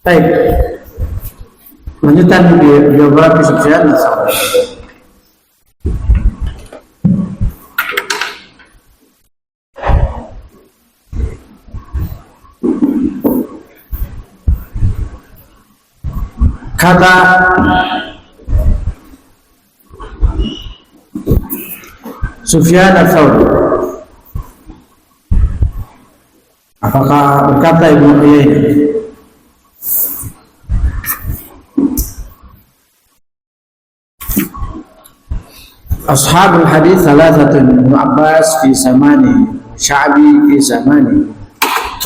Baik, lanjutan biografi Sufyan Ats-Tsauri. Kata Sufyan Ats-Tsauri, apakah berkata Ibnu Uyainah, Ashabul hadis thalathatun, Ibnu Abbas fi zamani, Sya'bi fi zamani,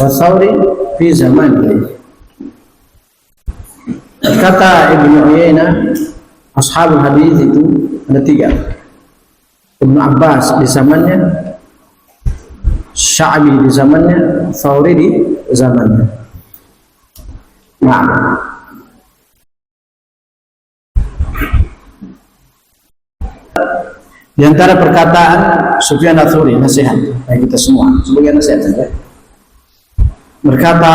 wa Tsauri fi zamani. Kata Ibnu Uyainah, ashabul hadis itu ada tiga. Ibnu Abbas di zamannya, Sya'bi di zamannya, Tsauri di zamannya. Nah, di antara perkataan Sufyan Ats-Tsauri, nasihat bagi kita semua, sebagai nasihat saja. Berkata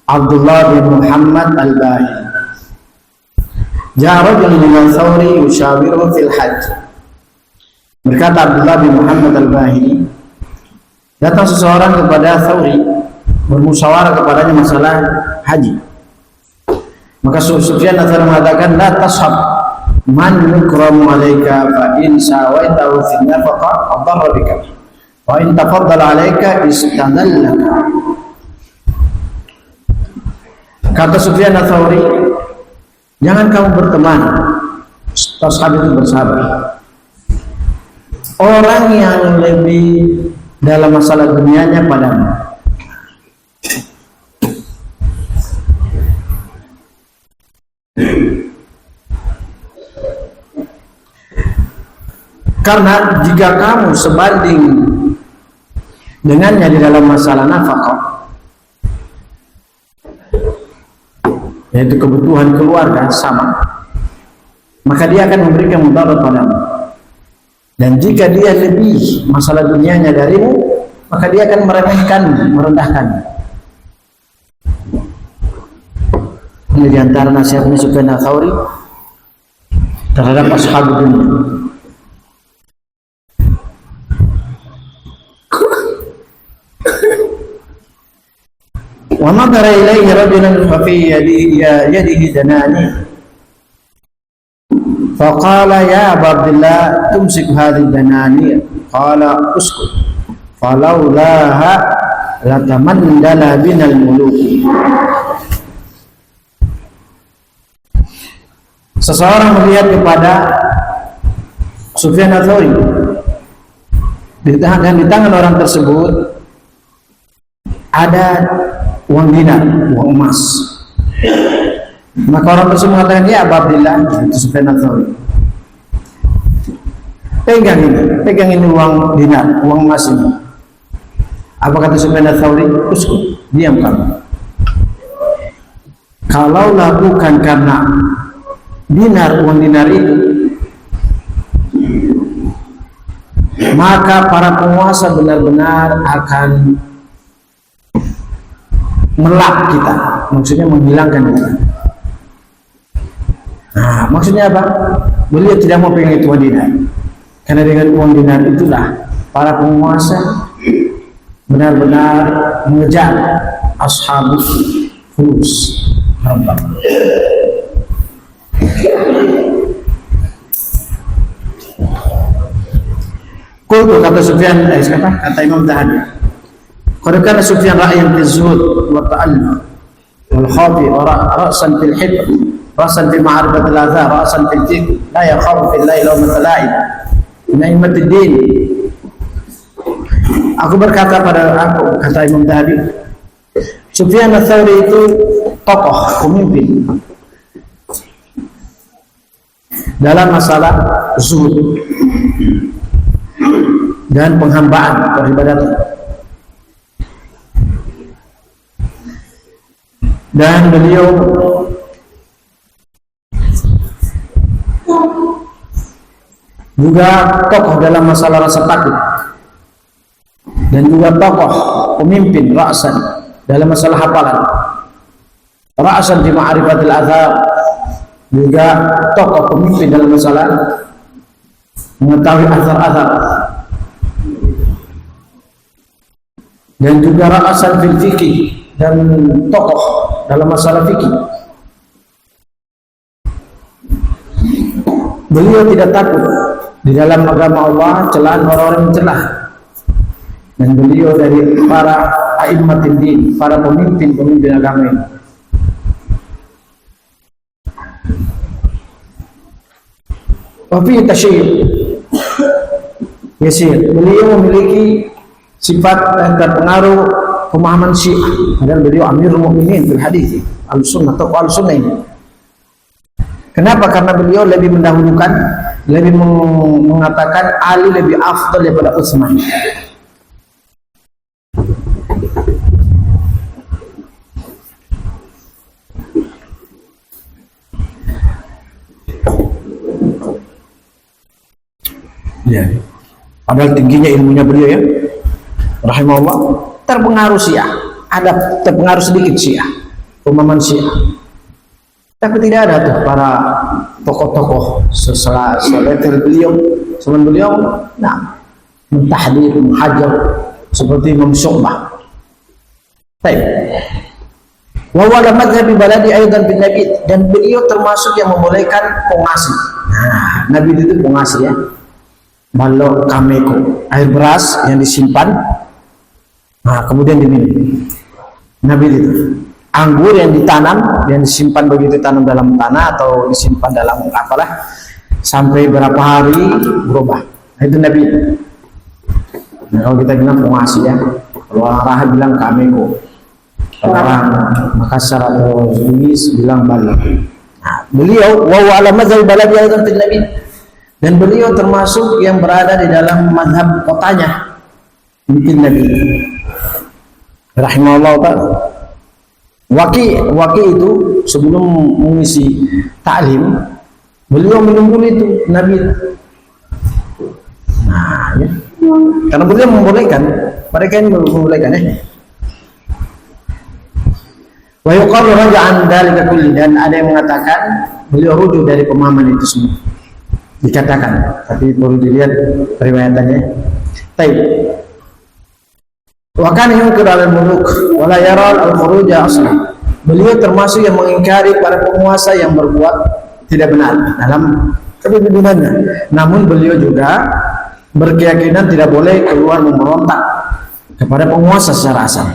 Abdullah bin Muhammad Al-Bahili, ja'a rajulun min Tsauri yushawiruhu fil hajj. Berkata Abdullah bin Muhammad Al-Bahili, datang seseorang kepada Tsauri bermusyawarah kepadanya masalah haji. Maka Sufyan Ats-Tsauri mengatakan, la tashab man yukramu alaika fa in sawaitahu fi nafaqa adarra bika wa in tafaddala alaika istadallaka. Kata Sufyan Ats-Tsauri, jangan kamu berteman, tashab itu bersahabat, orang yang lebih dalam masalah dunianya padamu. Karena jika kamu sebanding dengannya di dalam masalah nafkah, yaitu kebutuhan keluarga sama, maka dia akan memberikan mudarat padamu. Dan jika dia lebih masalah dunianya darimu, maka dia akan meremehkan, merendahkan. Ini diantara nasihatnya Sufyan Ats-Tsauri terhadap ashab dunia. Wa nadara ilaihi rajulun fa fi yadihi danani faqala ya Aba Abdillah tumsik hadhihi danani, qala uskut falaulaha latamandala binal muluk. Seseorang melihat kepada Sufyan Ats-Tsauri, di tangan orang tersebut ada uang dinar, uang emas. Maka orang tersebut mengatakan, ya Aba Abdillah, itu Sufyan Ats-Tsauri, pegang ini uang dinar, uang emas ini. Apa kata Sufyan Ats-Tsauri? Uskut, diam kamu. Kalaulah bukan karena uang dinar itu, maka para penguasa benar-benar akan melap kita, maksudnya menghilangkan kita. Nah, maksudnya apa? Beliau tidak mau pegang itu uang dinar, karena dengan uang dinar itulah para penguasa benar-benar mengejar ashabus fulus. Qultu, kata Sufyan, kata Imam Zahabi, qad kana Sufyan ra'yan fi zuhud wa ta'allum wal khafi wa ra'san fil hikm, ra'san fi ma'rifatil adha, ra'san fil fiqh, la yakhafu fil lail wa matala'i min a'immatid din. Aku berkata kata Imam Zahabi, Sufyan Ats-Tsauri itu tokoh, pemimpin dalam masalah zuhud dan penghambaan peribadatan, dan beliau juga tokoh dalam masalah rasa takut, dan juga tokoh pemimpin ra'san dalam masalah hafalan. ra'asan di ma'rifatil athar, juga tokoh pemimpin dalam masalah mengetahui athar-athar, dan juga ra'asan fil fikih, dan tokoh dalam masalah fikih. Beliau tidak takut di dalam agama Allah celaan orang-orang yang celah, dan beliau dari para a'immatul din, para pemimpin agama ini. Wafi tasyid yasir, beliau memiliki sifat dan terpengaruh pemahaman Syiah, padahal beliau Amirul Mukminin fil hadis, al-sunnah atau al-sunnah ini. Kenapa? Karena beliau lebih mendahulukan, lebih mengatakan Ali lebih afdal daripada Utsman. Ya, padahal tingginya ilmunya beliau ya, rahimahullah, terpengaruh Syiah, ada terpengaruh sedikit Syiah, pemahaman Syiah. Tapi tidak ada tuh para tokoh-tokoh seletel beliau, sebelum beliau, nah, mentahdir, muhajir, seperti Imam Syu'bah. Baik. Wa wala madhhabi baladi aidan bin Nabi, dan beliau termasuk yang membolehkan pengasi. Nah, Nabi itu pengasi ya. Balok kameko, air beras yang disimpan, nah kemudian diminum. Nabi itu. Anggur yang ditanam, yang disimpan begitu, tanam dalam tanah atau disimpan dalam apalah, sampai berapa hari berubah. Nah, itu Nabi. Nah, kalau kita bilang pengasi ya, kalau orang Raha bilang kameko, orang Makassar atau Bugis bilang balok. Nah, beliau wa ala madzhab baladi aidan fil Nabi, dan beliau termasuk yang berada di dalam mazhab kotanya mungkin Nabi rahimahullah ta'ala. Waki itu sebelum mengisi taklim, beliau minum dulu itu Nabi. Nah, ya. Karena beliau membolehkan, mereka ini membolehkan ya. Wa yuqalu raja'an dzalika kulli, dan ada yang mengatakan beliau rujuk dari pemahaman itu semua. Dikatakan, tapi perlu dilihat riwayatannya. Baik. Wa kana yunkiru al-muluk wa la yara al-khuruj aslan. Beliau termasuk yang mengingkari para penguasa yang berbuat tidak benar dalam kepemimpinannya. Namun beliau juga berkeyakinan tidak boleh keluar memberontak kepada penguasa secara asal.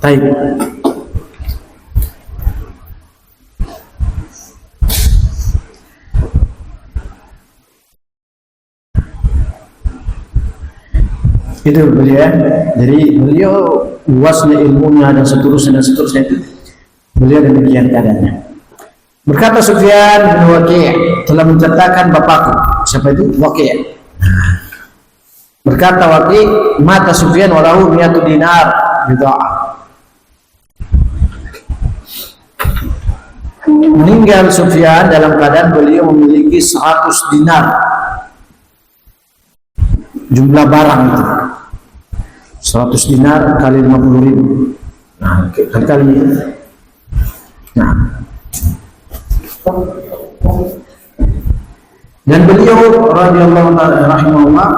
Baik. Itu beliau, jadi beliau luasnya ilmunya dan seterusnya itu beliau demikian keadaannya. Berkata Sufyan bin Waqi' telah menceritakan bapakku, siapa itu? Waqi'. Berkata Waqi', mata Sufyan walahu 100 dinar bid'ah. Meninggal Sufyan dalam keadaan beliau memiliki 100 dinar jumlah barang itu. 100 dinar kali 50.000. Nah, kali ini. Nah. Dan beliau radhiyallahu ta'ala rahimahullah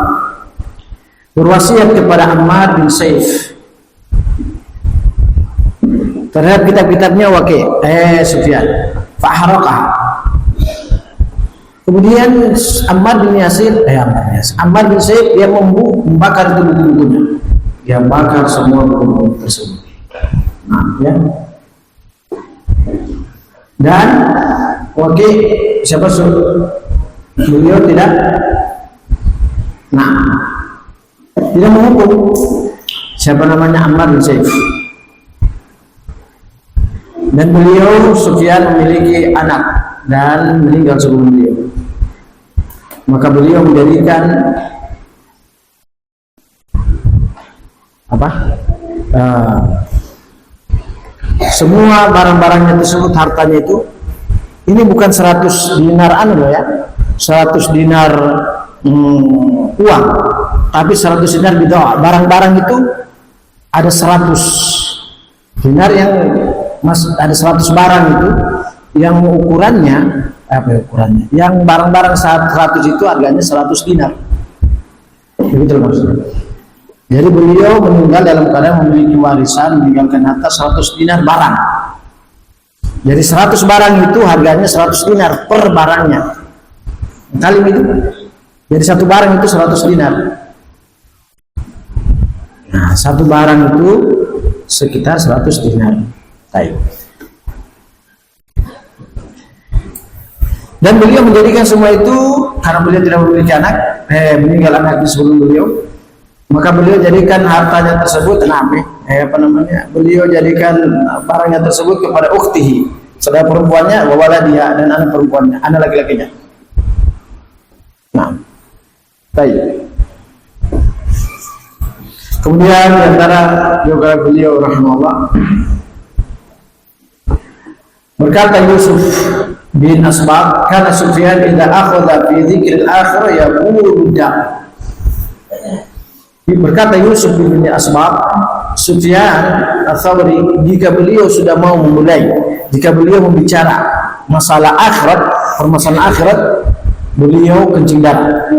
berwasiat kepada Ammar bin Saif terhadap kitab-kitabnya Sufyan. Fa'haraqah. Kemudian Ammar bin Saif dia membakar itu buku-bukunya. Dia bakar semua buku tersebut. Nah, ya. Dan siapa beliau tidak menghukum siapa namanya Ammar bin Saif. Dan beliau Sufyan memiliki anak dan meninggal sebelum beliau. Maka beliau menjadikan semua barang-barangnya tersebut, hartanya itu, ini bukan 100 dinar ya, 100 dinar uang, tapi 100 dinar bid'ah. Barang-barang itu ada 100 dinar yang ada 100 barang itu yang ukurannya yang barang-barang saat 100 itu harganya 100 dinar. Begitu maksudnya. Jadi beliau meninggal dalam keadaan memiliki warisan, meninggalkan harta 100 dinar barang. Jadi 100 barang itu harganya 100 dinar per barangnya. Kali itu. Jadi satu barang itu 100 dinar. Nah, satu barang itu sekitar 100 dinar. Baik. Dan beliau menjadikan semua itu karena beliau tidak memiliki anak, meninggal anaknya sebelum beliau, maka beliau jadikan hartanya tersebut, beliau jadikan barangnya tersebut kepada ukhtihi, saudara perempuannya, wawaladiha, dan anak perempuannya, anak laki-lakinya. Nah, baik. Kemudian di antara juga beliau rahimahullah berkata Yusuf bin Asbaq, karena Sufyan idza akhadha fi dzikril akhirah yaqulu da. Berkata Yusuf bin Asbaq, Sufyan Ats-Tsauri, jika beliau sudah mau memulai, jika beliau membicara masalah akhirat, permasalahan akhirat, beliau kencing darah.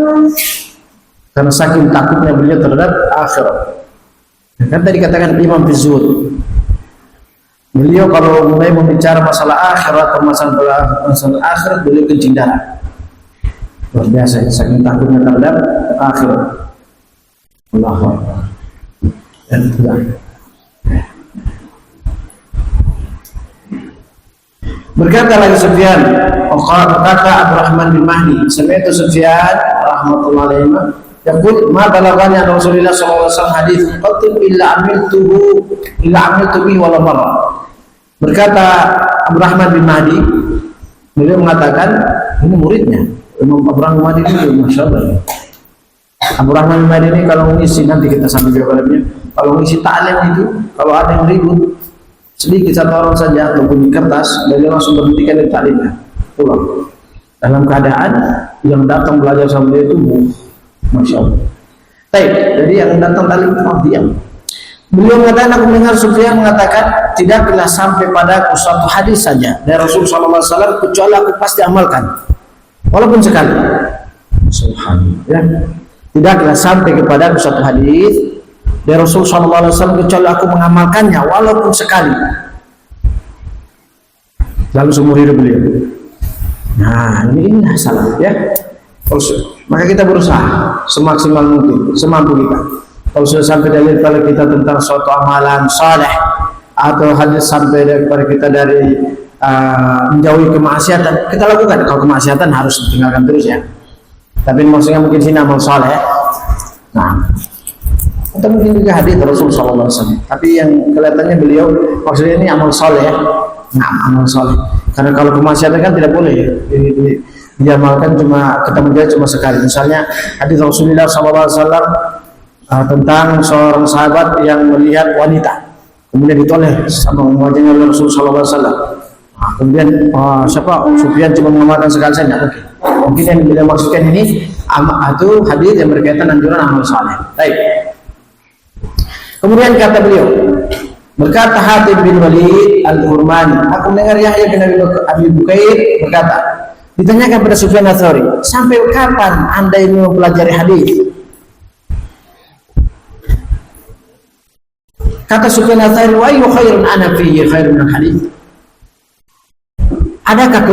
Karena saking takutnya beliau terhadap akhirat. Kan tadi katakan Imam Fizzul, beliau kalau mulai membicara masalah akhirat, permasalahan akhirat, beliau kencing darah. Luar biasa, saking takutnya terhadap akhirat. Allahu Akbar. Dan tidak. Berkata lagi Sufyan, berkata Abdurrahman bin Mahdi, sami'tu Sufyan rahmatullahi alaihi yaqul ma balaghani Rasulullah sallallahu alaihi wasallam hadits qatil illa amiltu bihi wala marra. Berkata Abdurrahman bin Mahdi, beliau mengatakan, ini muridnya Imam Abdurrahman bin Mahdi itu, Masya Allah. Abdurrahman bin Mahdi ini kalau mengisi, nanti kita sampai jawabannya, kalau mengisi ta'lim itu, kalau ada yang ribut sedikit satu orang saja atau bunyi kertas, beliau langsung berhentikan dari ta'limnya, pulang. Dalam keadaan yang datang belajar sama dia itu Masya Allah. Baik, jadi yang datang ta'lim itu diam. Beliau mengatakan, aku mendengar Sufyan mengatakan, tidaklah sampai pada suatu hadis saja dari Rasulullah SAW kecuali aku pasti amalkan, walaupun sekali. Subhanallah. Ya. Tidaklah sampai kepada suatu hadis dari Rasulullah SAW kecuali aku mengamalkannya walaupun sekali. Lalu seumur hidup beliau. Nah, ini salah ya. Maka kita berusaha semaksimal mungkin, semampu kita. Kalau sudah sampai dalil pada kita tentang suatu amalan saleh atau hadis sampai kepada kita dari menjauhi kemaksiatan, kita lakukan. Kalau kemaksiatan harus ditinggalkan terus ya. Tapi maksudnya mungkin sini amal saleh. Nah, atau mungkin juga hadis Rasulullah SAW. Tapi yang kelihatannya beliau maksudnya ini amal saleh ya. Nah, amal saleh. Karena kalau kemaksiatan kan tidak boleh ya. Diamalkan cuma kita menjadi cuma sekali. Misalnya hadis Rasulullah SAW tentang seorang sahabat yang melihat wanita kemudian ditoleh sama wajahnya oleh Rasulullah SAW. Nah, kemudian Sufyan cuma mengamalkan sekali saja. Mungkin yang beliau maksudkan ini itu hadis yang berkaitan anjuran amal saleh. Baik. Kemudian kata beliau, berkata Hatib bin Walid Al-Hurmani, aku mendengar Yahya bin Abi Bukair berkata, ditanyakan pada Sufyan Ats-Tsauri, sampai kapan Anda ini mempelajari hadis? Kata Sufyan Ats-Tsauri, wa ayyu khairun ana fihi khairun min hadis? Adakah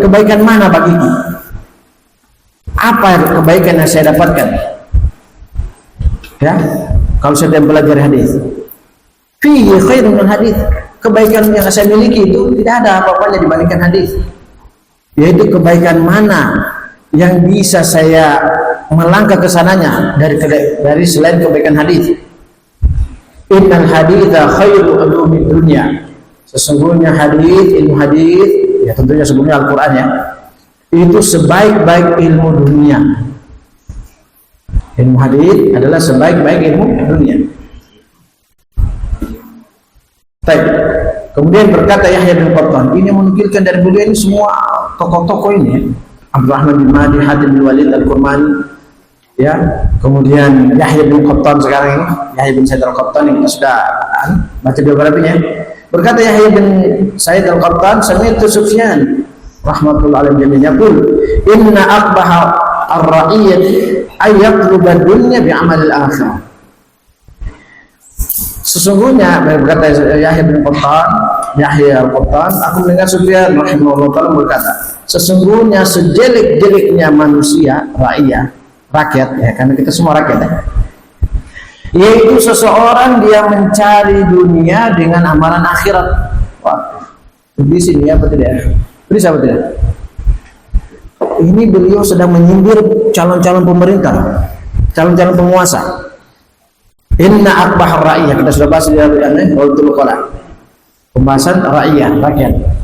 kebaikan mana bagiku? Apa kebaikan yang saya dapatkan? Ya, kalau saya belajar hadis, fihi khairun min hadis, kebaikan yang saya miliki itu tidak ada apa-apanya dibandingkan hadis. Yaitu kebaikan mana yang bisa saya melangkah ke sananya dari selain kebaikan hadis. Innal haditsa khairu ulumid dunya. Sesungguhnya hadis, ilmu hadis, ya tentunya sebelumnya Al-Qur'an ya. Itu sebaik-baik ilmu dunia. Ilmu hadis adalah sebaik-baik ilmu dunia. Baik. Kemudian berkata Yahya bin Qattan, ini menukilkan dari beliau ini semua tokoh-tokoh ini, Abdurrahman bin Mahdi, Hatib bin Walid Al-Hurmani, ya. Kemudian Yahya bin Qattan sekarang ini, Yahya bin Sa'id al-Qattan yang kita sudah baca biografinya. Berkata Yahya bin Sa'id al-Qattan, sami'tu Sufyan rahmatullahi alaihi jami'an yaqul, inna aqbaha ar-ra'iyyati ay yatluba ad-dunya bi 'amal al-akhirah. Sesungguhnya berkata Yahya bin Qattan, Yahya al-Qattan, aku mendengar Sufyan rahimahullah taala berkata, sesungguhnya sejelek-jeleknya manusia, rakyat ya, karena kita semua rakyat ya, yaitu seseorang dia mencari dunia dengan amalan akhirat. Wah, di sini apa tidak? Bisa apa tidak? Ini beliau sedang menyindir calon-calon pemerintah, calon-calon penguasa. Inna akbahar ra'iyah, kita sudah bahas di Raudhul Qala. Pembahasan rakyat.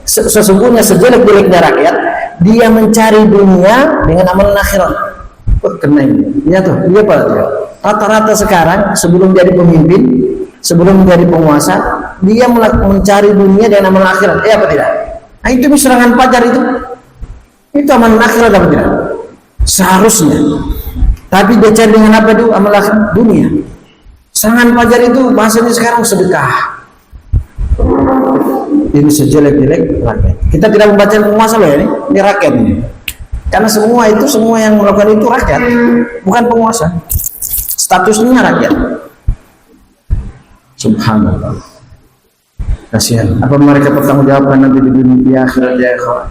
Sesungguhnya sejelek-jeleknya rakyat, dia mencari dunia dengan amalan akhirat. Oh, kena ini. Ya tuh, dia apa tuh? Rata-rata sekarang sebelum jadi pemimpin, sebelum menjadi penguasa, dia mencari dunia dengan amalan akhirat. Apa tidak? Nah, itu serangan pajar itu. Itu amalan akhirat apa tidak? Seharusnya. Tapi dia cari dengan apa itu? Amalan akhirat dunia. Serangan pajar itu bahasanya sekarang sedekah. Ini sejelek-jelek rakyat. Kita tidak membaca penguasa loh ya, ini rakyat ini. Karena semua yang melakukan itu rakyat, bukan penguasa. Statusnya rakyat. Subhanallah. Kasihan. Apa mereka pertanggungjawabkan nanti di dunia di akhirat ya ikhwan?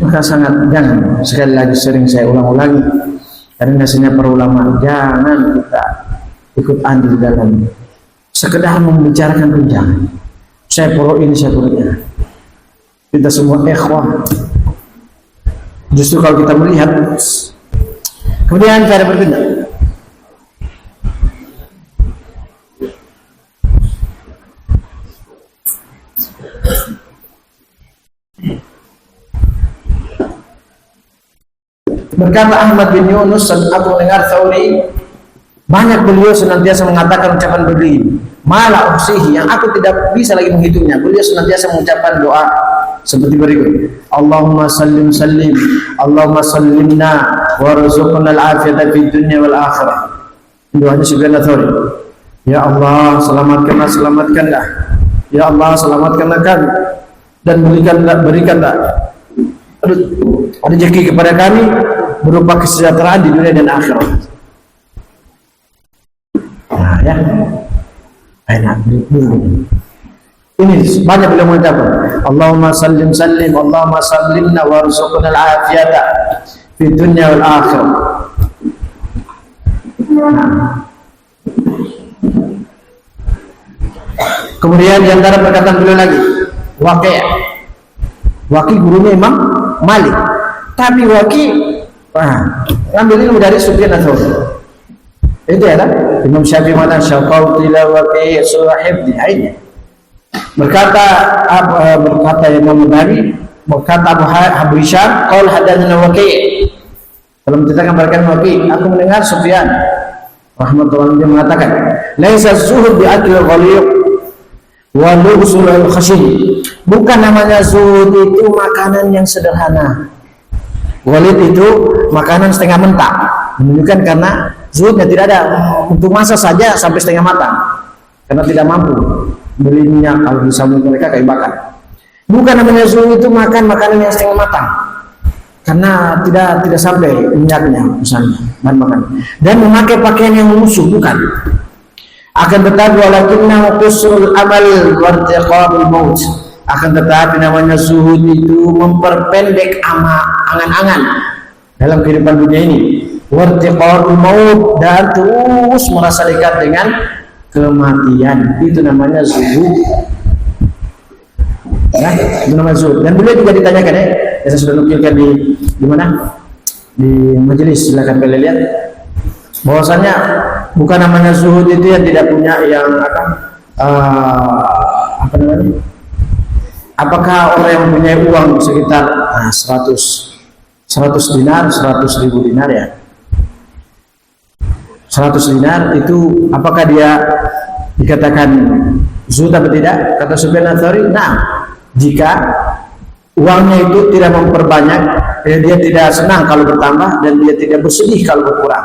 Maka sangat jangan, sekali lagi sering saya ulang-ulangi, karena nasinya para ulama, jangan kita ikut andil dalam sekedar membicarakan tunjangan. Saya pro ini, saya pro ini. Kita semua ikhwah. Justru kalau kita melihat, kemudian cara bertindak. Berkata Ahmad bin Yunus, aku mendengar Thawri, banyak beliau senantiasa mengatakan ucapan begini, malah usihi, yang aku tidak bisa lagi menghitungnya. Beliau senantiasa mengucapkan doa seperti berikut: Allahumma sallim sallim, Allahumma sallimna warzuqna al-afiyata fid dunya wal akhirah. Doanya Sufyan Ats-Tsauri. Ya Allah, selamatkanlah. Ya Allah, selamatkanlah kami dan berikanlah rezeki kepada kami berupa kesejahteraan di dunia dan akhirat. Nah, ya. Enak dulu. Ini banyak beliau mengucapkan Allahumma sallim sallim, Allahumma sallimna warzuqna al-afiyata fid dunya wal akhirah. Kemudian di antara perkataan beliau lagi, Waqi gurunya Imam Malik. Tapi Waqi ngambil ilmu dari Sufyan Ats-Tsauri. Itu ya kan? Imam Syafi'i mengatakan syaqautu ila Waqi sahib di aini. Berkata Imam Nawawi, berkata Abu Hisham, qaul hadatsana Waqi. Kalau menceritakan berkata Waqi, aku mendengar Sufyan rahmatullahi alaihi mengatakan, laisa zuhud bi akli ghalib wa lusul al-khashin. Bukan namanya zuhud itu makanan yang sederhana. Ghalib itu makanan setengah mentah. Menunjukkan karena zuhudnya tidak ada untuk masak saja sampai setengah matang. Karena tidak mampu beli minyak, kalau bisa mereka kayak bakar. Bukan namanya zuhud itu makan makanan yang setengah matang. Karena tidak sampai minyaknya misalnya bahan makan. Dan memakai pakaian yang lusuh, bukan. Akan tetapi walakinna qusrul amal wartiqabul maut. Akan tetapi namanya zuhud itu memperpendek angan-angan dalam kehidupan dunia ini. Wartiqabul maut, dan terus merasa dekat dengan kematian. Itu namanya zuhud. Ya, itu namanya zuhud. Dan beliau juga ditanyakan ya, saya sudah nukilkan di mana? Di majelis, silakan kalian lihat. Bahwasanya bukan namanya zuhud itu yang tidak punya yang apa namanya? Apakah orang yang mempunyai uang sekitar 100 dinar, 100.000 dinar ya? 100 dinar itu apakah dia dikatakan zuhud atau tidak? Kata Sufyan Ats-Tsauri, nah, jika uangnya itu tidak memperbanyak dia tidak senang kalau bertambah dan dia tidak bersedih kalau berkurang.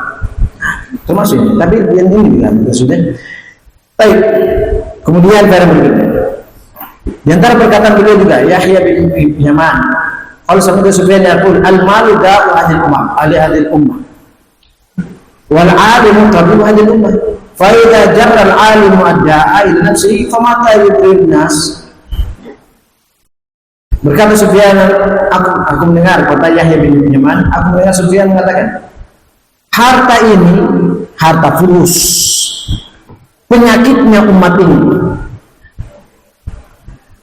Termasuk ini. Tapi yang ini bilang sudah. Baik. Kemudian barang berikutnya. Di antara perkataan beliau juga Yahya bin Yaman. Kalau sampai Sufyan yaqul al-malu da'u hadhihi ummah, ali hadhihi ummah. Wal 'alimu tabibu hadhihi ummah. Fa idza jarra al-'alimu ad-da'a ila nafsihi fa mata yudrin nas. Berkata Sufyan, aku mendengar kata Yahya bin Yaman, aku mendengar Sufyan mengatakan, harta ini, harta fulus, penyakitnya umat ini.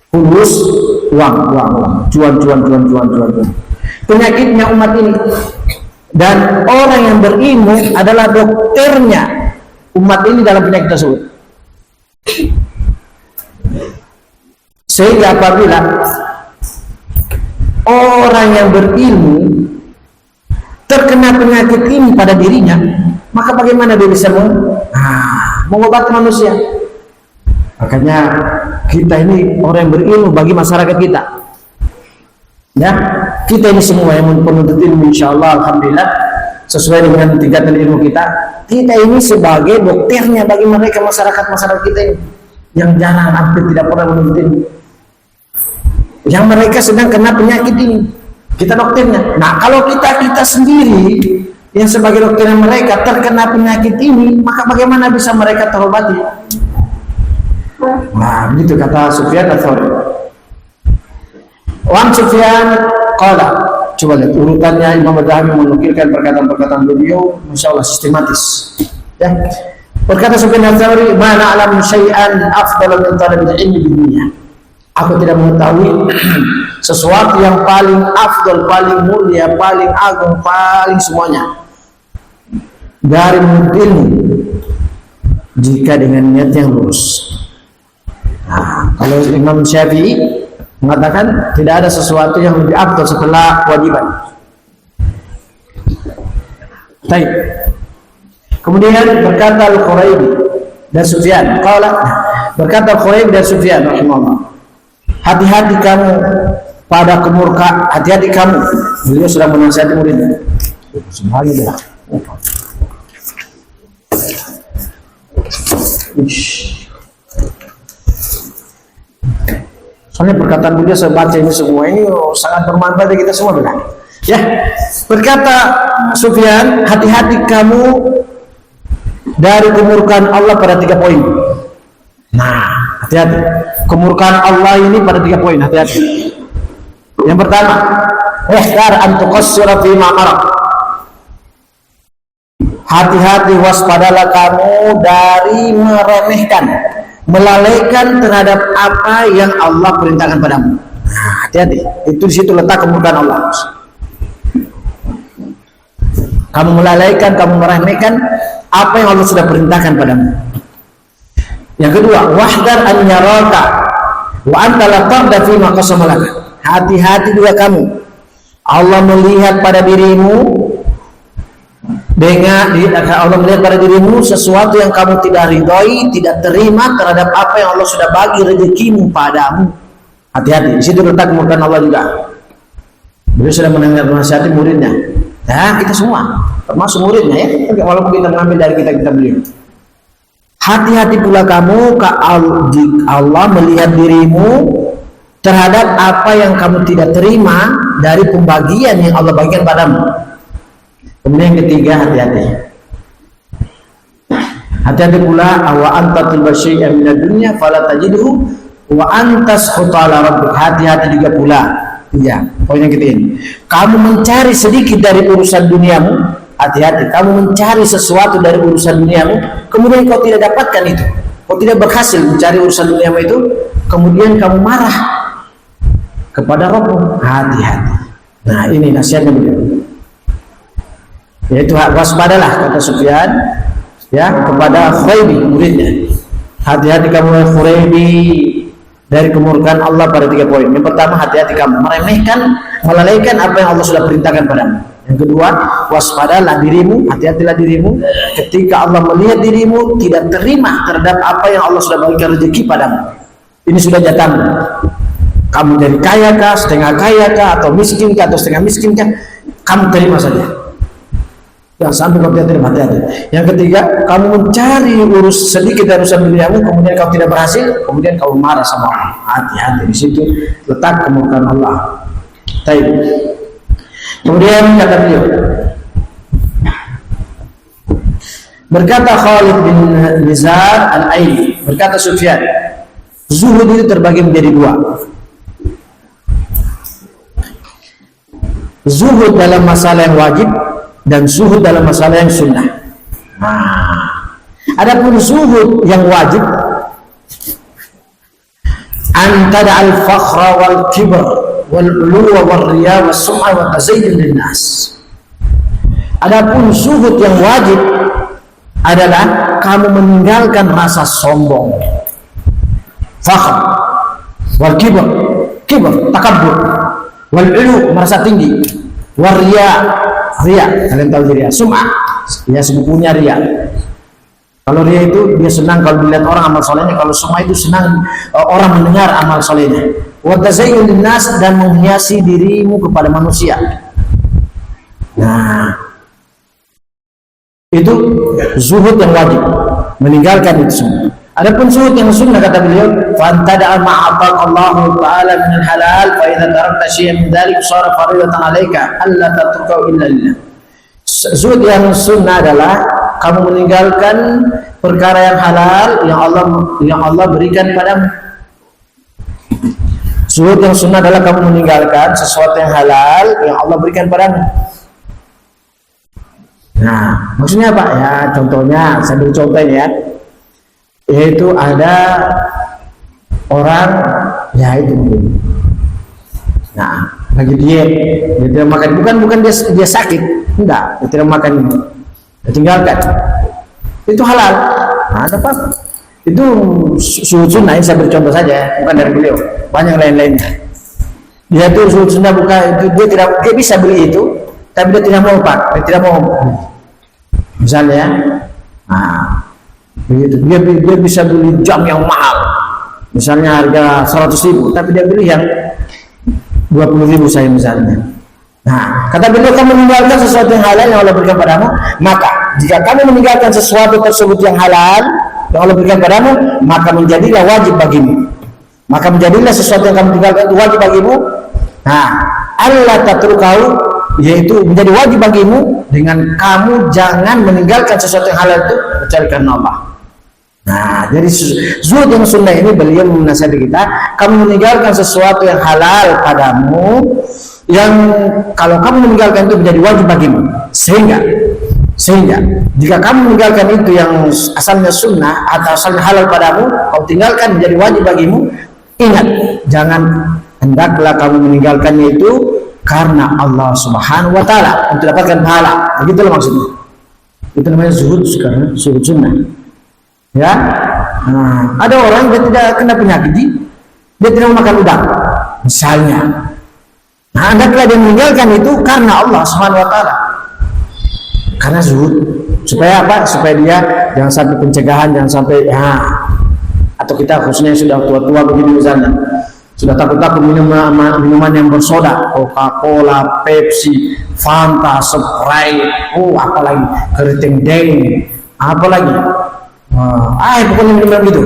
Fulus, uang, cuan. Penyakitnya umat ini. Dan orang yang berilmu adalah dokternya umat ini dalam penyakit tersebut. Sehingga apabila orang yang berilmu terkena penyakit ini pada dirinya, maka bagaimana dia bisa mengobati manusia? Makanya kita ini orang yang berilmu bagi masyarakat kita. Ya, kita ini semua yang penuntut ilmu, insyaallah, alhamdulillah, sesuai dengan tingkatan ilmu kita. Kita ini sebagai dokternya bagi mereka masyarakat kita ini yang jarang hampir tidak pernah menuntut ilmu. Yang mereka sedang kena penyakit ini, kita dokternya. Nah, kalau kita sendiri yang sebagai dokternya mereka terkena penyakit ini, maka bagaimana bisa mereka terobati? Nah, begitu kata Sufyan Ats-Tsauri. Wan Sufyan qala, coba lihat urutannya. Imam Adz-Dzahabi menukilkan perkataan-perkataan beliau, masyaallah sistematis. Ya. Berkata Sufyan Ats-Tsauri, "Ma na'lamu syai'an afdal min talabil ilmi di dunia." Aku tidak mengetahui sesuatu yang paling afdal, paling mulia, paling agung, paling semuanya dari menuntut ilmu jika dengan niat yang lurus. Nah, kalau Imam Syafi'i mengatakan tidak ada sesuatu yang lebih afdal setelah kewajiban. Baik. Kemudian berkata Al-Khuraibi dan Sufyan, berkata Al-Khuraibi dan Sufyan rahimahullah, hati-hati kamu pada kemurka, hati-hati kamu. Beliau sudah menasihati muridnya. Subhanallah. Soalnya perkataan beliau saya baca ini semua ini sangat bermanfaat bagi kita semua, benar. Ya, berkata Sufyan, hati-hati kamu dari kemurkaan Allah pada 3 poin. Nah, hati-hati. Kemurkaan Allah ini pada 3 poin, hati-hati. Yang pertama, ihdar an tuqassira fi ma maraq. Hati-hati, waspadalah kamu dari meremehkan, melalaikan terhadap apa yang Allah perintahkan padamu. Nah, hati-hati. Itu di situ letak kemurkaan Allah. Kamu melalaikan, kamu meremehkan apa yang Allah sudah perintahkan padamu. Yang kedua, wahdar an yaraka wa anta la tarda fi ma qasama lak. Hati-hati juga kamu. Allah melihat pada dirimu Allah melihat pada dirimu sesuatu yang kamu tidak ridhoi, tidak terima terhadap apa yang Allah sudah bagi rezekimu padamu. Hati-hati, di situ letak kemurkaan Allah juga. Beliau sudah mendengar nasihati muridnya. Ya, kita semua, termasuk muridnya ya. Walaupun kita mengambil dari kitab-kitab beliau. Hati-hati pula kamu Allah melihat dirimu terhadap apa yang kamu tidak terima dari pembagian yang Allah bagikan padamu. Kemudian yang ketiga, hati-hati. Hati-hati pula wa anta tulba syai'an minad dunya fala tajidhu wa antas khutala rabbik. Hati-hati juga pula. Ya, poin yang ketiga. Kamu mencari sedikit dari urusan duniamu, hati-hati. Kamu mencari sesuatu dari urusan duniamu, kemudian kau tidak dapatkan itu. Kau tidak berhasil mencari urusan duniamu itu, kemudian kamu marah kepada Rabbmu. Hati-hati. Nah, ini nasihatnya beliau. Yaitu waspadalah, kata Sufyan ya kepada Khuraibi muridnya. Hati-hati kamu Khuraibi dari kemurkaan Allah pada 3 poin. Yang pertama, hati-hati kamu meremehkan, melalaikan apa yang Allah sudah perintahkan padamu. Yang kedua, waspadalah dirimu, hati-hatilah dirimu ketika Allah melihat dirimu tidak terima terhadap apa yang Allah sudah bagikan rezeki padamu. Ini sudah jatahmu. Kamu jadi kaya kah, setengah kaya kah, atau miskin kah, atau setengah miskin kah, kamu terima saja. Yang sampai kau tidak hati-hati. Yang ketiga, kamu mencari urus sedikit dari urusan duniamu, kemudian kau tidak berhasil, kemudian kau marah sama Allah. Hati-hati, di situ letak kemurkaan Allah. Baik. Kemudian kata beliau, berkata Khalid bin Nizar al-Aili, berkata Sufyan, zuhud itu terbagi menjadi dua. Zuhud dalam masalah yang wajib dan zuhud dalam masalah yang sunnah. Adapun zuhud yang wajib, antara al-fakhra wal kibr wal uluwa wal riya was sum'a wa tazayyun linnas. Adapun zuhud yang wajib adalah kamu meninggalkan rasa sombong, fakhr, wal kibr, takabbur, wal ulu, merasa tinggi, wal riya, kalian tahu riya, sum'ah, ya sepupunya riya. Kalau riya itu dia senang kalau dilihat orang amal solehnya, kalau sum'ah itu senang orang mendengar amal solehnya. Wa tazayyun linnas, dan menghiasi dirimu kepada manusia. Nah, itu zuhud yang wajib, meninggalkan itu semua. Adapun zuhud yang sunnah, kata beliau, fantada'a ma'atak Allah Ta'ala min al-halal, fa idza tarakta syai'an min dzalik shara fardatan 'alaika alla tatrukahu illa lillah. Zuhud yang sunnah adalah kamu meninggalkan perkara yang halal yang Allah berikan padamu. Zuhud yang sunnah adalah kamu meninggalkan sesuatu yang halal yang Allah berikan padamu. Nah, maksudnya apa? Ya, contohnya, saya beri contohnya ya. Yaitu ada orang, ya itu mungkin. Nah, lagi diet, dia tidak makan, bukan dia sakit, enggak, dia tidak makan ini, dia tinggalkan. Itu halal. Nah, ada apa? Itu sunnah, saya beri contoh saja, bukan dari beliau, banyak lain-lainnya. Dia itu sunnah, bukan itu, dia bisa beli itu, tapi dia tidak mau pak, dia tidak mau. Misalnya, nah, begitu. Dia bisa beli jam yang mahal, misalnya harga 100.000, tapi dia beli yang 20.000 saya misalnya. Nah, kata beliau, kamu meninggalkan sesuatu yang halal yang Allah berikan padamu, maka jika kamu meninggalkan sesuatu tersebut yang halal yang Allah berikan padamu, maka menjadilah wajib bagimu. Maka menjadilah sesuatu yang kamu tinggalkan itu wajib bagimu. Nah, Allah tatrukahu, yaitu menjadi wajib bagimu dengan kamu jangan meninggalkan sesuatu yang halal itu kecuali karena Allah. Nah, jadi zuhud yang sunnah ini beliau menasihati kita, kamu meninggalkan sesuatu yang halal padamu, yang kalau kamu meninggalkan itu menjadi wajib bagimu, sehingga jika kamu meninggalkan itu yang asalnya sunnah atau asalnya halal padamu, kau tinggalkan menjadi wajib bagimu, ingat, hendaklah kamu meninggalkannya itu karena Allah Subhanahu wa Ta'ala, untuk dapatkan pahala. Begitulah maksudnya. Itu namanya zuhud, sekarang zuhud sunnah. Ya, nah, ada orang dia tidak kena penyakit, dia tidak makan udang, misalnya. Nah, hendaklah dia meninggalkan itu karena Allah Subhanahu wa Ta'ala. Karena zuhud, supaya apa? Supaya dia jangan sampai pencegahan, jangan sampai atau kita khususnya yang sudah tua-tua begini misalnya, sudah takut-takut minuman yang bersoda, Coca-Cola, Pepsi, Fanta, Sprite, apalagi keriting deng, apalagi pokoknya minuman gitu.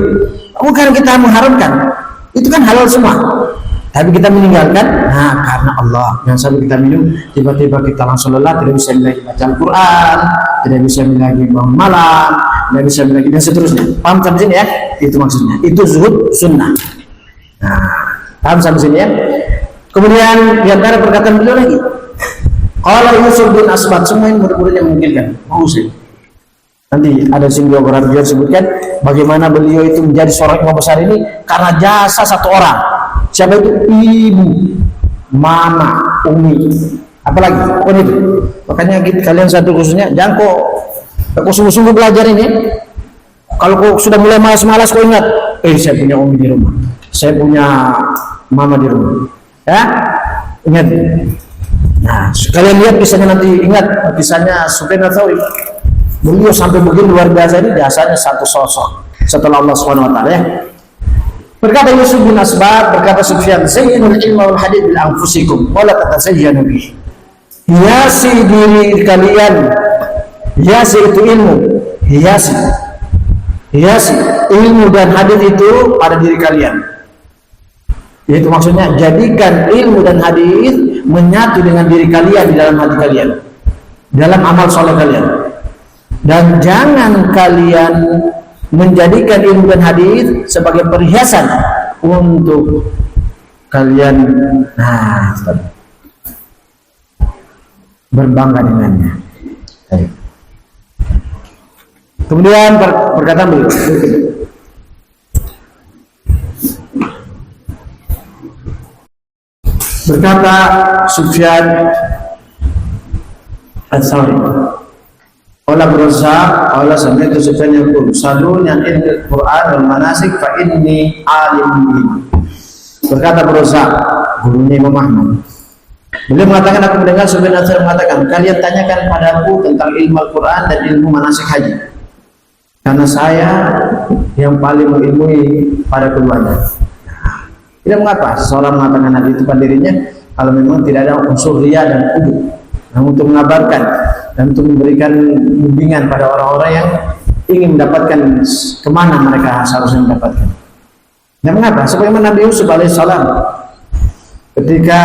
Bukan kita mengharamkan, itu kan halal semua, tapi kita meninggalkan karena Allah. Yang sampai kita minum tiba-tiba kita langsung lelah, tidak bisa lagi baca Al-Quran, tidak bisa lagi bangun malam, tidak bisa lagi, dan seterusnya. Paham sampai sini ya? Itu maksudnya, itu zuhud sunnah. Nah, paham sampai sini ya? Kemudian di antara perkataan beliau lagi, kalau Yusuf bin Asbad, semua ini murid-murid yang memungkinkan mau sih. Nanti ada singgung orang dia sebutkan bagaimana beliau itu menjadi seorang imam besar ini karena jasa satu orang. Siapa itu? Ibu, mama, umi, apalagi pokoknya itu. Makanya kalian satu khususnya jangan kok sungguh-sungguh belajar ini. Kalau kau sudah mulai malas-malas, kau ingat, saya punya umi di rumah, saya punya mama di rumah, ya ingat. Nah, kalian lihat kisahnya, nanti ingat kisahnya Sufyan Ats-Tsauri. Beliau sampai begini luar biasa, ini biasanya satu sosok setelah Allah Subhanahu wa Ta'ala ya. Berkata Yusuf bin Asbab, berkata Sufyan, zayyinul ilma wal hadith bil anfusikum wa la tatazayyanu bih. Hiasi diri kalian. Hiasi itu ilmu. Hiasi ilmu dan hadis itu pada diri kalian. Itu maksudnya jadikan ilmu dan hadis menyatu dengan diri kalian di dalam hati kalian, dalam amal soleh kalian. Dan jangan kalian menjadikan ilmu dan hadis sebagai perhiasan untuk kalian berbangga dengannya. Kemudian perkataan beliau, berkata Sufyan Ats-Tsauri, qala Razzaq, qala sami'tu Sufyan yaqul, salun yang ilmu Quran wal manasik fa inni alim bihi. Berkata Razzaq, gurunya Imam Ahmad, beliau mengatakan, aku mendengar Sufyan Ats-Tsauri mengatakan, kalian tanyakan padaku tentang ilmu Al-Quran dan ilmu manasik haji, karena saya yang paling mengilmui pada keduanya. Tidak mengapa seseorang mengatakan hal itu pada dirinya kalau memang tidak ada unsur riya dan ujub, namun untuk mengabarkan dan untuk memberikan bimbingan pada orang-orang yang ingin mendapatkan kemana mereka seharusnya mendapatkan. Tidak mengapa, sebagaimana Nabi Yusuf alaihissalam ketika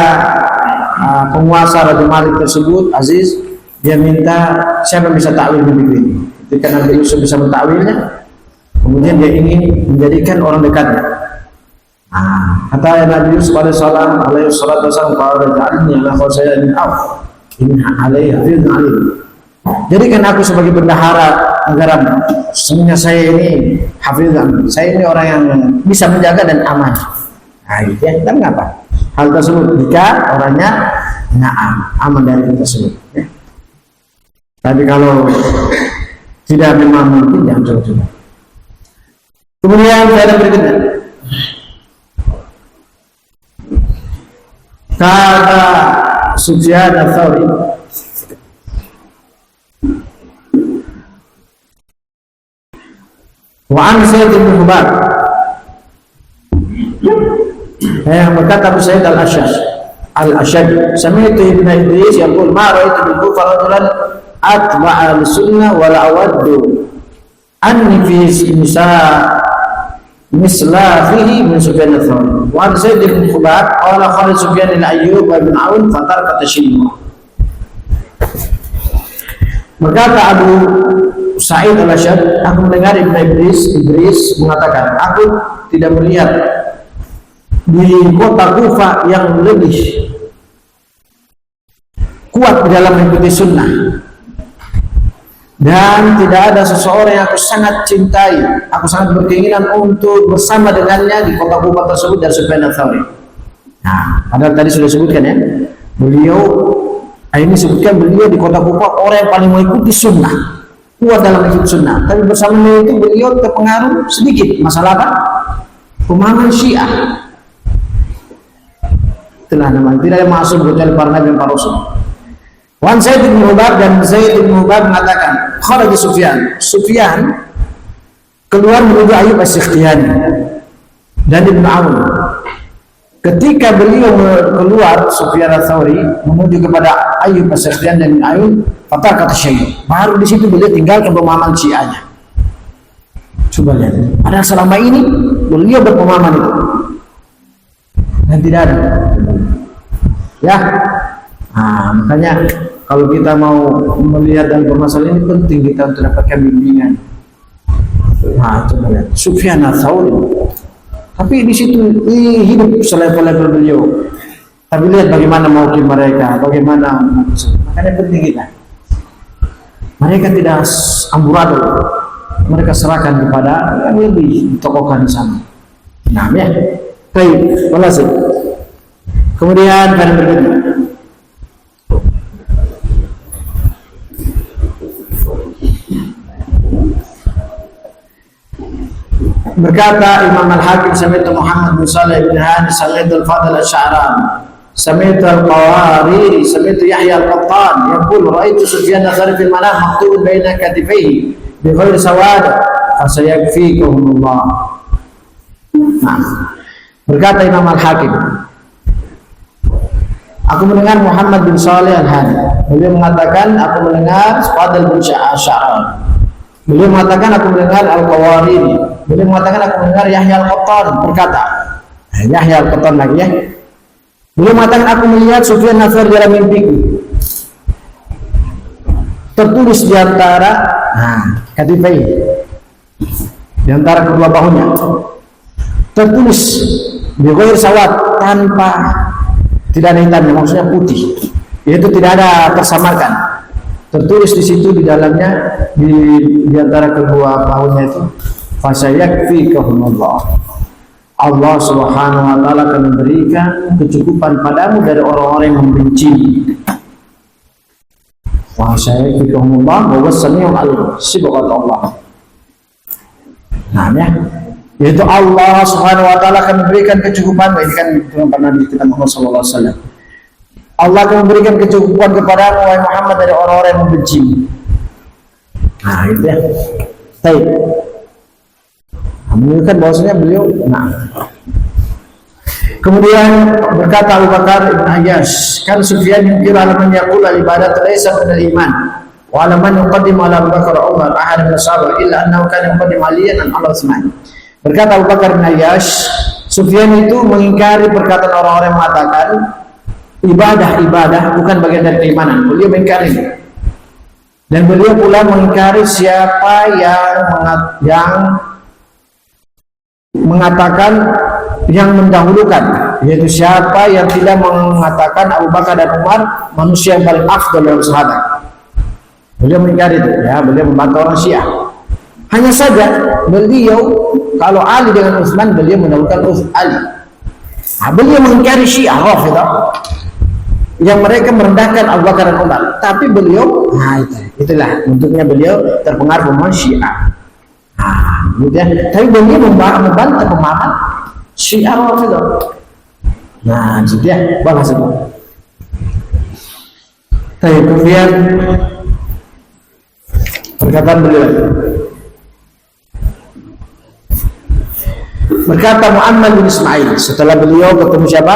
penguasa Raja Malik tersebut Aziz, dia minta siapa bisa takwil mimpi ini. Ketika Nabi Yusuf bisa mentakwilnya, kemudian dia ingin menjadikan orang dekatnya. Kata Nabi Yusuf alaihissalam, qala ja'alni ala khaza'inil ardh inna 'alayya hafizun 'alim. Jadikan aku sebagai bendahara negara. Sesungguhnya saya ini hafizan, saya ini orang yang bisa menjaga dan aman. Ya, dan mengapa hal tersebut jika orangnya aman dari hal tersebut, ya. Tapi kalau tidak memang mungkin, jangan coba-coba. Kemudian faedah berikutnya, kata Sufyan Ats-Tsauri, wa an Sa'id bin Hubab, berkata Abu Sa'id al-Ashaj, sami'tu Ibn Idris yaqul ma ra'aitu bil Kufa rajulan atba'a al-sunnah wa la awaddu anni fi mislahihi min Sufyan Ats-Tsauri. Wa an Sa'id bin Hubab qala Khalid Sufyan al-Ayyub wa Ibn Aun fataraka tashayyu'. Berkata Abu Sa'id al-Ashaj, aku mendengar Ibn Idris mengatakan, aku tidak melihat di kota Kufa yang lebih kuat di dalam mengikuti sunnah, dan tidak ada seseorang yang aku sangat cintai, aku sangat berkeinginan untuk bersama dengannya di kota Kufa tersebut dari Sufyan Ats-Tsauri. Padahal tadi sudah disebutkan ya, ini sebutkan beliau di kota Kufa orang yang paling mengikuti sunnah, kuat dalam mengikuti sunnah. Tapi bersama itu beliau terpengaruh sedikit masalah apa? Pemahaman Syiah. Itulah namanya, tidak ada maksud kecuali para nabi dan para rasul. Wan Zaid bin Hubab, dan Zaid bin Hubab mengatakan, kharaja Sufyan keluar menuju Ayyub As-Sikhtiyani dan Ibn Aun. Ketika beliau keluar, Sufyan Ats-Tsauri menuju kepada Ayyub As-Sikhtiyani dan Ibn Aun, fataraka tashayyu'. Baru di situ beliau tinggalkan pemahaman Syiahnya. Coba lihat, padahal selama ini beliau berpemahaman itu dan tidak ada, ya. Makanya kalau kita mau melihat dan permasalahan ini penting kita untuk dapatkan bimbingan. Coba lihat Sufyan Ats-Tsauri, tapi di situ hidup selevel-level beliau. Tapi lihat bagaimana mauqif mereka, bagaimana. Makanya penting kita. Mereka tidak amburadul, mereka serahkan kepada yang lebih ditokohkan di sana. Ya. Baik, walhasil. Kemudian pada berikutnya, berkata Imam Al-Hakim, sami'tu Muhammad bin Shalih bin Hani, sami'tu Al-Fadl Asy-Sya'rani, sami'tu Al-Qawariri, sami'tu Yahya Al-Qattan yaqul ra'aitu Sufyan Ats-Tsauri fil manam maktubun baina katifaihi bi ghairi sawad fa sayakfikumullah. Nah, berkata Imam Al-Hakim, aku mendengar Muhammad bin Salih Al-Hadi. Beliau mengatakan, aku mendengar Fadl bin Sya'ar. Beliau mengatakan, aku mendengar Al-Qawariri. Beliau mengatakan, aku mendengar Yahya Al-Qattan berkata. Yahya Al-Qattan lagi ya. Beliau mengatakan, aku melihat Sufyan Nafir dalam mimpiku. Tertulis di antara katifai, di antara kedua bahunya. Tertulis di ghair sawat, tanpa, tidak ada hitamnya, maksudnya putih, yaitu tidak ada tersamarkan. Tertulis di situ di dalamnya, di antara kedua bahunya itu, fasayakfikahumullah, Allah Subhanahu wa taala akan memberikan kecukupan padamu dari orang-orang yang membenci. Fasayakfikahumullah wa huwas-sami'ul alim, sibqat Allah. Nah ya, yaitu Allah Subhanahu wa taala akan memberikan kecukupan. Ini kan Nabi kita Muhammad sallallahu alaihi wasallam. Allah akan memberikan kecukupan kepadamu wahai Muhammad dari orang-orang yang membenci. Nah, itu ya. Baik. Menunjukkan bahwasanya beliau Kemudian berkata Abu Bakar Ibn Ayyash, kan Sufyan yungkir alaman yaqul al-ibadat laysa min al-iman wa alaman yuqaddim ala Abu Bakar Umar ahad min as-sahabah illa annahu kana yuqaddim Aliyan an al-Utsman. Berkata Abu Bakar Ibn Ayyash, Sufyan itu mengingkari perkataan orang-orang yang mengatakan ibadah bukan bagian dari keimanan. Beliau mengingkari. Dan beliau pula mengingkari siapa yang mengatakan, yang mendahulukan, yaitu siapa yang tidak mengatakan Abu Bakar dan Umar manusia yang paling afdal dalam sahabat. Beliau mengingkari itu, ya, beliau membantah orang Syiah. Hanya saja beliau, kalau Ali dengan Utsman, beliau mendahulukan Ali. Nah, beliau mengingkari Syiah Rafidah yang mereka merendahkan Abu Bakar dan Umar. Tapi beliau, itulah bentuknya beliau terpengaruh dengan Syiah. Tapi beliau membantah pemahaman Syiah Rafidah. Nah, itu dia bahasa itu. Tapi kemudian perkataan beliau, berkata Muhammad bin Ismail setelah beliau ketemu siapa?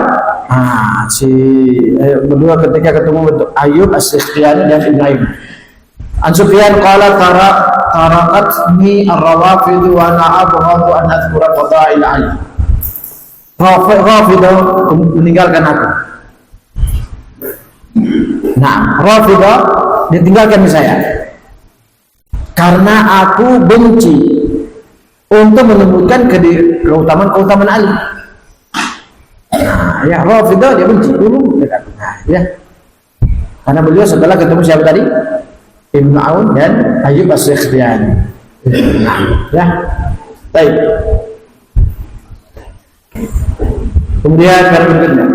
Beliau ketika ketemu Ayub As-Sikhtiyani dan Ibrahim. An Sufyan qala taraqatni ar-rawafid wa ana abghadu an adhkura fadail Ali. Rafidah meninggalkan aku. Nah, Rafidah ditinggalkan saya karena aku benci untuk menyebutkan keutamaan Ali. Nah, ya, Rafidah dia benci dulu. Nah, ya. Karena beliau setelah ketemu siapa tadi? Ibnu Aun dan Ayub As-Sikhtiyani. Nah, ya. Baik. Kemudian berikutnya,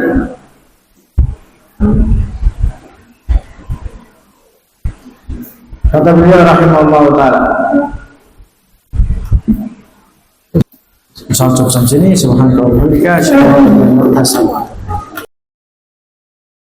kata beliau rahimahullah taala, sampai sini subhanallah wa bihamdihi,